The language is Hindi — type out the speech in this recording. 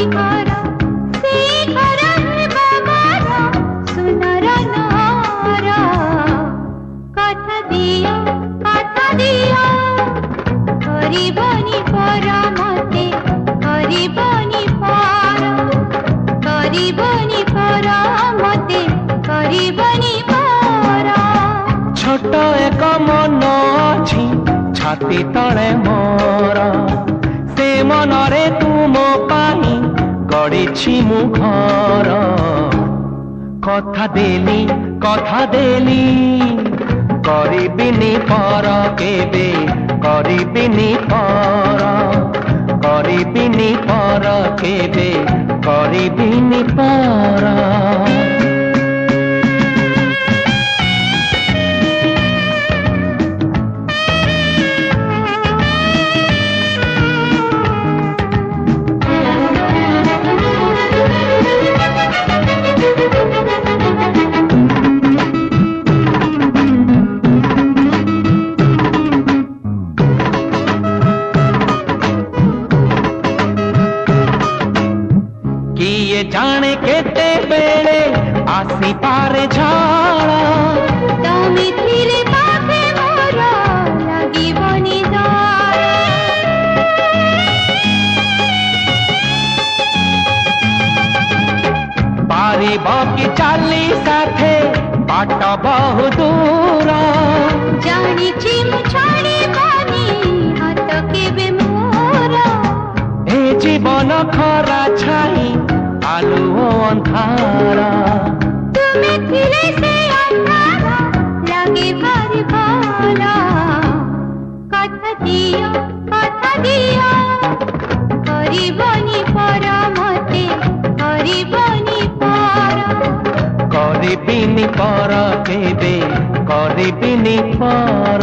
घर से घर बाबार सुनर नर कथा दिया करबनी पर मते करबनी पर मते करबनी पर छोट एक मन अछि छाती तले मोर से मनरे तुम पाई गढ़ी मु घर कथा देली करिबिनी पर केबे करिबिनी पर केबे करिबिनी पर जाने केते बेले आसी पारे झाड़ा तमे थिले पाखे मोर लागिबनी दार पारिब कि चाली साथे बाट बहु दूर जानिछि मु छाड़िबनी हाथ केबे मोर ए जीवन खरा छाई आलू अंधारा तुमे थिले से अंधारा लागे भारी भाला कथा दिया करबनी पर मते करबनी पर केबे करबिनी पर